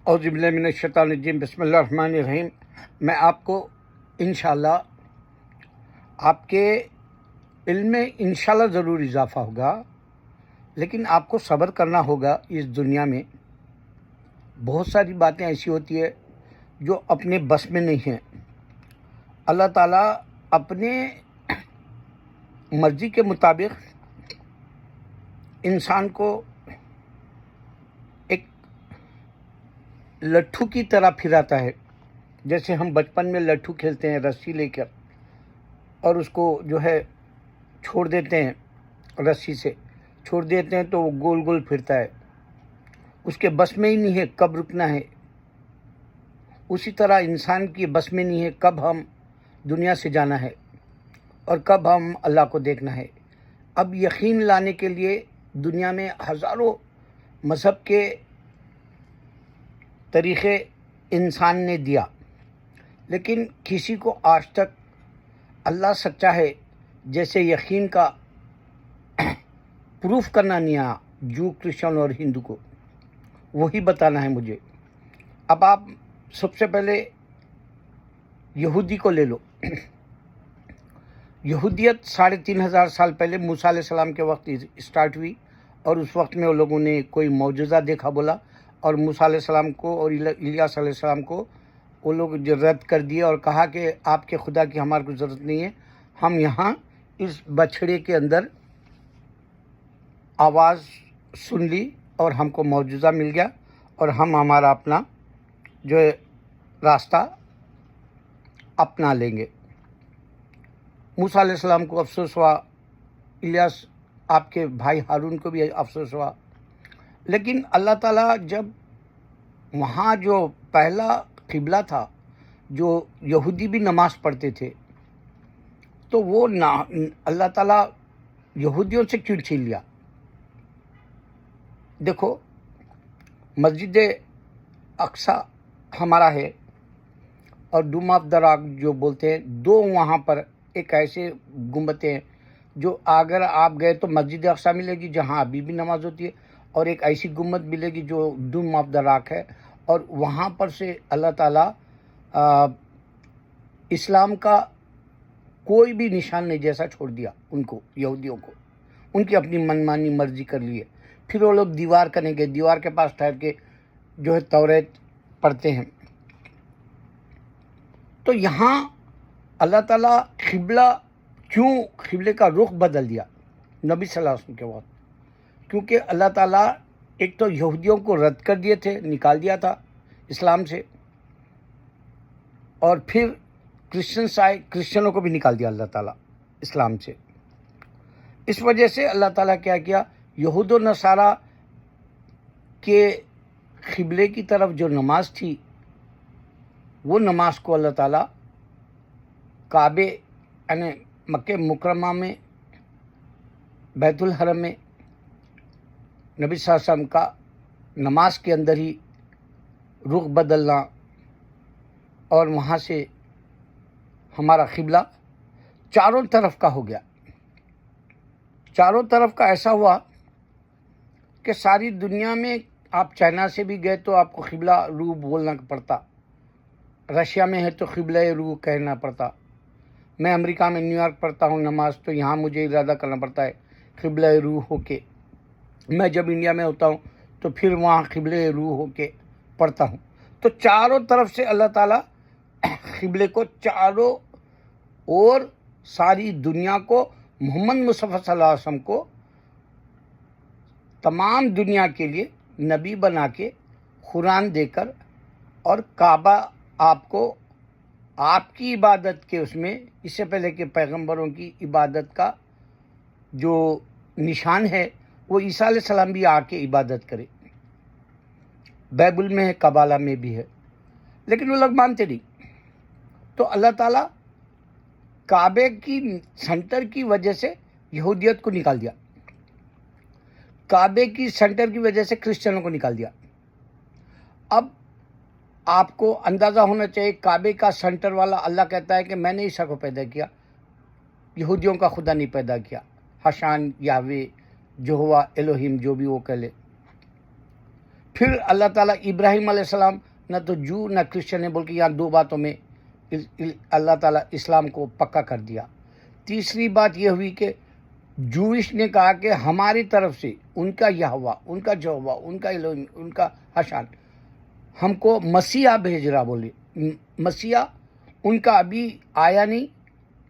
اعوذ باللہ من الشیطان الرجیم، بسم اللہ الرحمن الرحیم۔ میں آپ کو انشاءاللہ آپ کے علم میں انشاءاللہ ضرور اضافہ ہوگا، لیکن آپ کو صبر کرنا ہوگا۔ اس دنیا میں بہت ساری باتیں ایسی ہوتی ہے جو اپنے بس میں نہیں ہیں۔ اللہ تعالیٰ اپنے مرضی کے مطابق انسان کو ایک لٹھو کی طرح پھراتا ہے۔ جیسے ہم بچپن میں لٹھو کھیلتے ہیں رسی لے کر، اور اس کو جو ہے چھوڑ دیتے ہیں، رسی سے چھوڑ دیتے ہیں تو وہ گول گول پھرتا ہے، اس کے بس میں ہی نہیں ہے کب رکنا ہے۔ اسی طرح انسان کی بس میں نہیں ہے کب ہم دنیا سے جانا ہے اور کب ہم اللہ کو دیکھنا ہے۔ اب یقین لانے کے لیے دنیا میں ہزاروں مذہب کے طریقے انسان نے دیا، لیکن کسی کو آج تک اللہ سچا ہے جیسے یقین کا پروف کرنا نہیں آیا۔ جو کرسچن اور ہندو کو وہی بتانا ہے مجھے۔ اب آپ سب سے پہلے یہودی کو لے لو۔ یہودیت 3500 سال پہلے موسیٰ علیہ السلام کے وقت اسٹارٹ ہوئی، اور اس وقت میں وہ لوگوں نے کوئی معجزہ دیکھا بولا، اور موسیٰ علیہ السلام کو اور الیاس علیہ السلام کو وہ لوگ رد کر دیے اور کہا کہ آپ کے خدا کی ہمارے کو ضرورت نہیں ہے، ہم یہاں اس بچھڑے کے اندر آواز سن لی اور ہم کو معجزہ مل گیا، اور ہم ہمارا اپنا جو راستہ اپنا لیں گے۔ موسیٰ علیہ السلام کو افسوس ہوا، الیاس آپ کے بھائی ہارون کو بھی افسوس ہوا، لیکن اللہ تعالیٰ جب وہاں جو پہلا قبلہ تھا، جو یہودی بھی نماز پڑھتے تھے، تو وہ اللہ تعالیٰ یہودیوں سے کیوں چھین لیا؟ دیکھو، مسجد اقصی ہمارا ہے، اور ڈوم آف دا راک جو بولتے ہیں، دو وہاں پر ایک ایسے گنبدیں ہیں جو اگر آپ گئے تو مسجد اقصی ملے گی جہاں ابھی بھی نماز ہوتی ہے، اور ایک ایسی گنبد ملے گی جو ڈوم آف دا راک ہے، اور وہاں پر سے اللہ تعالیٰ اسلام کا کوئی بھی نشان نہیں جیسا چھوڑ دیا ان کو، یہودیوں کو۔ ان کی اپنی منمانی مرضی کر لی ہے۔ پھر وہ لوگ دیوار کریں گے، دیوار کے پاس ٹھہر کے جو ہے توریت پڑھتے ہیں۔ تو یہاں اللہ تعالیٰ قبلے کا رخ بدل دیا نبی صلی اللہ علیہ وسلم کے وقت؟ کیونکہ اللہ تعالیٰ ایک تو یہودیوں کو رد کر دیے تھے، نکال دیا تھا اسلام سے، اور پھر کرسچنوں کو بھی نکال دیا اللہ تعالیٰ اسلام سے۔ اس وجہ سے اللہ تعالیٰ کیا یہود و نصارہ کے قبلے کی طرف جو نماز تھی، وہ نماز کو اللہ تعالیٰ کعبے یعنی مکہ مکرمہ میں بیت الحرم میں نبی صلی اللہ علیہ وسلم کا نماز کے اندر ہی رخ بدلنا، اور وہاں سے ہمارا قبلہ چاروں طرف کا ہو گیا۔ چاروں طرف کا ایسا ہوا کہ ساری دنیا میں آپ چائنا سے بھی گئے تو آپ کو قبلہ رو بولنا پڑتا، رشیا میں ہے تو قبلہ رو کہنا پڑتا، میں امریکہ میں نیو یارک پڑھتا ہوں نماز تو یہاں مجھے ارادہ کرنا پڑتا ہے قبلہ رو ہو کے۔ میں جب انڈیا میں ہوتا ہوں تو پھر وہاں قبلہ رو ہو کے پڑھتا ہوں۔ تو چاروں طرف سے اللہ تعالیٰ قبلے کو چاروں اور ساری دنیا کو، محمد مصطفیٰ صلی اللہ علیہ وسلم کو تمام دنیا کے لیے نبی بنا کے قرآن دے کر، اور کعبہ آپ کو آپ کی عبادت کے اس میں، اس سے پہلے کہ پیغمبروں کی عبادت کا جو نشان ہے، وہ عیسیٰ علیہ السلام بھی آ کے عبادت کرے۔ بائبل میں ہے، قبالہ میں بھی ہے، لیکن وہ لوگ مانتے نہیں۔ تو اللہ تعالیٰ کعبے کی سنٹر کی وجہ سے یہودیت کو نکال دیا، کعبے کی سنٹر کی وجہ سے کرسچنوں کو نکال دیا۔ اب آپ کو اندازہ ہونا چاہیے، کعبے کا سنٹر والا اللہ کہتا ہے کہ میں نے عیسیٰ کو پیدا کیا، یہودیوں کا خدا نہیں پیدا کیا، حشان، یاوے، یہوہ، الوہیم، جو بھی وہ کہہ لے۔ پھر اللہ تعالیٰ ابراہیم علیہ السلام نہ تو جو نہ کرسچن ہے، بول کے یہاں دو باتوں میں اللہ تعالیٰ اسلام کو پکا کر دیا۔ تیسری بات یہ ہوئی کہ جوئش نے کہا کہ ہماری طرف سے ان کا یہوہ، ان کا جوہوہ، ان کا الوہیم، ان کا حشان ہم کو مسیحا بھیج رہا، بولے مسیحا ان کا ابھی آیا نہیں،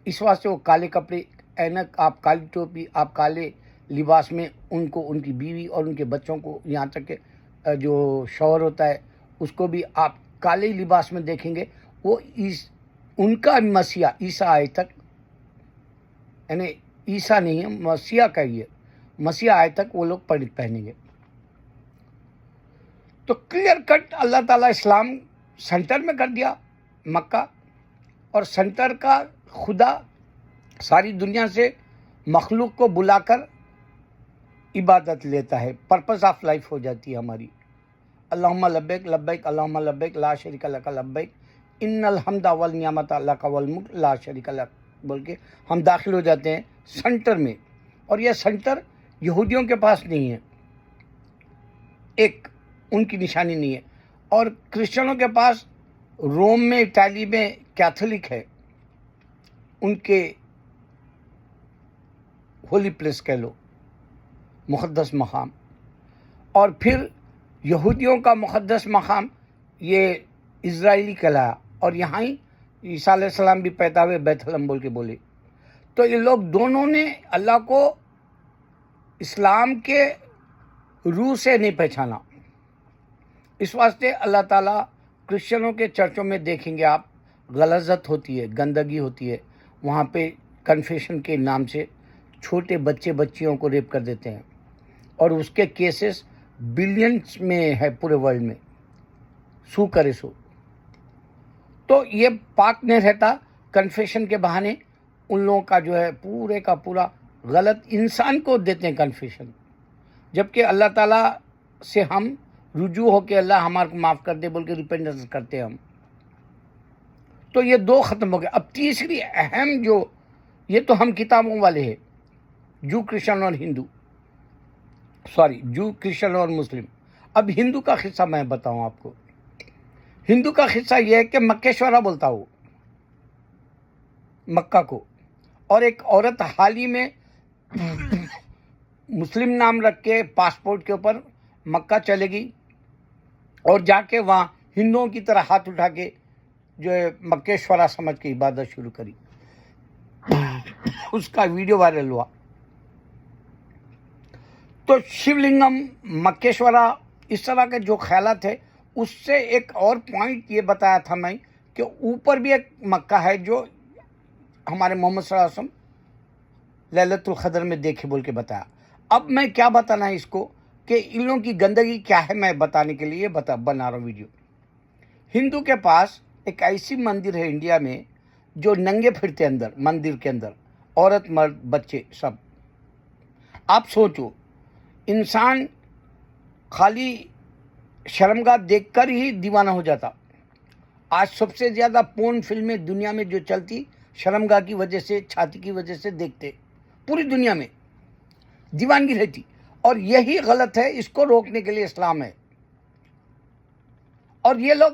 اس واسطے وہ کالے کپڑے، اینک، آپ کالی ٹوپی، آپ کالے لباس میں ان کو، ان کی بیوی اور ان کے بچوں کو، یہاں تک کہ جو شوہر ہوتا ہے اس کو بھی آپ کالے لباس میں دیکھیں گے۔ وہ ان کا مسیحا عیسیٰ آئے تک، یعنی عیسیٰ نہیں ہے، مسیحا کا ہی ہے، مسیحا آئے تک وہ لوگ پہنیں گے۔ تو کلیئر کٹ اللہ تعالیٰ اسلام سینٹر میں کر دیا مکہ، اور سینٹر کا خدا ساری دنیا سے مخلوق کو بلا کر عبادت لیتا ہے، پرپس آف لائف ہو جاتی ہے ہماری۔ اللہم لبیک لبیک اللہم لبیک لا شریک لک لبیک ان الحمد والنعمت لک والملک لا شریک لک بول کے ہم داخل ہو جاتے ہیں سینٹر میں۔ اور یہ سینٹر یہودیوں کے پاس نہیں ہے، ایک ان کی نشانی نہیں ہے، اور کرسچنوں کے پاس روم میں، اٹالی میں کیتھولک ہے، ان کے ہولی پلیس کہہ لو، مقدس مقام۔ اور پھر یہودیوں کا مقدس مقام یہ اسرائیلی کہلایا، اور یہاں ہی عیسیٰ علیہ السلام بھی پیدا ہوئے، بیت لحم بول کے بولے۔ تو یہ لوگ دونوں نے اللہ کو اسلام کے روح سے نہیں پہچانا، اس واسطے اللہ تعالیٰ کرسچنوں کے چرچوں میں دیکھیں گے آپ، غلاظت ہوتی ہے، گندگی ہوتی ہے، وہاں پہ کنفیشن کے نام سے چھوٹے بچے بچیوں کو ریپ کر دیتے ہیں، اور اس کے کیسز بلینس میں ہے پورے ورلڈ میں، سو کرے سو۔ تو یہ پاک نہیں رہتا، کنفیشن کے بہانے ان لوگوں کا جو ہے پورے کا پورا غلط انسان کو دیتے ہیں کنفیشن، جبکہ اللہ تعالیٰ سے ہم رجوع ہو کے اللہ ہمارے کو معاف کر دے بول کے ریپینٹنس کرتے ہیں ہم۔ تو یہ دو ختم ہو گئے۔ اب تیسری اہم جو، یہ تو ہم کتابوں والے ہیں، جو کرسچن اور ہندو، جو کرسچن اور مسلم۔ اب ہندو کا قصہ میں بتاؤں آپ کو۔ ہندو کا قصہ یہ ہے کہ مکیشورا بولتا ہو مکہ کو، اور ایک عورت حال ہی میں مسلم نام رکھ کے پاسپورٹ کے اوپر مکہ چلے گئی، اور جا کے وہاں ہندوؤں کی طرح ہاتھ اٹھا کے جو ہے مکیشورا سمجھ کے عبادت شروع کری، اس کا ویڈیو وائرل ہوا۔ تو شیو لنگم، مکیشورا، اس طرح کے جو خیالات ہے، اس سے ایک اور پوائنٹ یہ بتایا تھا میں کہ اوپر بھی ایک مکہ ہے جو ہمارے محمد صلی اللہ علیہ وسلم لیلۃ القدر میں دیکھے بول کے بتایا۔ اب میں کیا بتانا ہے اس کو کہ ان لوگوں کی گندگی کیا ہے، میں بتانے کے لیے بنا رہا ہوں ویڈیو۔ ہندو کے پاس ایک ایسی مندر ہے انڈیا میں جو ننگے پھرتے اندر، مندر کے اندر عورت مرد بچے سب۔ آپ سوچو، انسان خالی شرمگاہ دیکھ کر ہی دیوانہ ہو جاتا۔ آج سب سے زیادہ پورن فلمیں دنیا میں جو چلتی، شرمگاہ کی وجہ سے، چھاتی کی وجہ سے دیکھتے، پوری دنیا میں دیوانگی رہتی، اور یہی غلط ہے، اس کو روکنے کے لیے اسلام ہے۔ اور یہ لوگ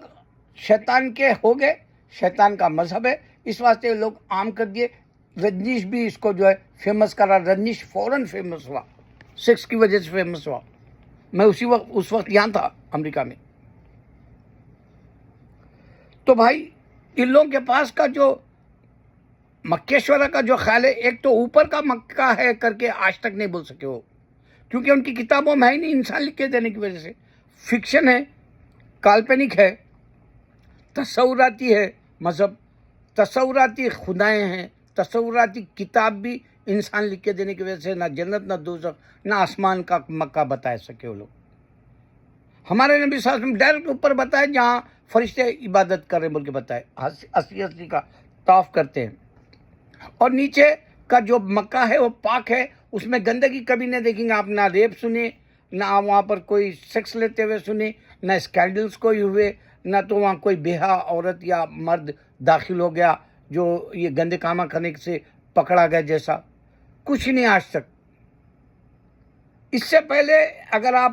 شیطان کے ہو گئے، شیطان کا مذہب ہے، اس واسطے لوگ عام کر دیے۔ رجنیش بھی اس کو جو ہے فیمس کرا، رجنیش فوراً فیمس ہوا، سیکس کی وجہ سے فیمس ہوا۔ میں اس وقت یہاں تھا امریکہ میں۔ تو بھائی ان لوگوں کے پاس کا جو مکیشورا کا جو خیال ہے، ایک تو اوپر کا مکہ ہے کر کے آج تک نہیں بول سکے وہ، کیونکہ ان کی کتابوں میں ہی نہیں، انسان لکھ کے دینے کی وجہ سے فکشن ہے، کالپنک ہے، تصوراتی ہے مذہب، تصوراتی خدائیں ہیں، تصوراتی کتاب بھی انسان لکھ کے دینے کی وجہ سے نہ جنت نہ دوزخ نہ آسمان کا مکہ بتا سکے وہ لوگ۔ ہمارے نبی صلی اللہ علیہ وسلم ڈائریکٹ اوپر بتائے جہاں فرشتے عبادت کر رہے بول کے بتائے، اصلی کا طواف کرتے ہیں، اور نیچے کا جو مکہ ہے وہ پاک ہے، اس میں گندگی کبھی نہیں دیکھیں گے آپ، نہ ریپ سنے، نہ وہاں پر کوئی سیکس لیتے ہوئے سنے، نہ اسکینڈلز کوئی ہوئے، نہ تو وہاں کوئی بیہا عورت یا مرد داخل ہو گیا جو یہ گندے کامہ کرنے سے پکڑا گیا جیسا، کچھ نہیں آج تک۔ اس سے پہلے اگر آپ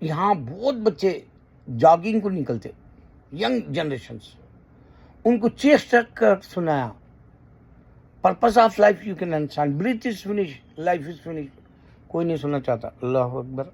یہاں بہت بچے جاگنگ کو نکلتے, ینگ جنریشنس, ان کو چیس تک کر سنایا, purpose of life you can understand, breath is finish, life is finish, کوئی نہیں سننا چاہتا. اللہ اکبر.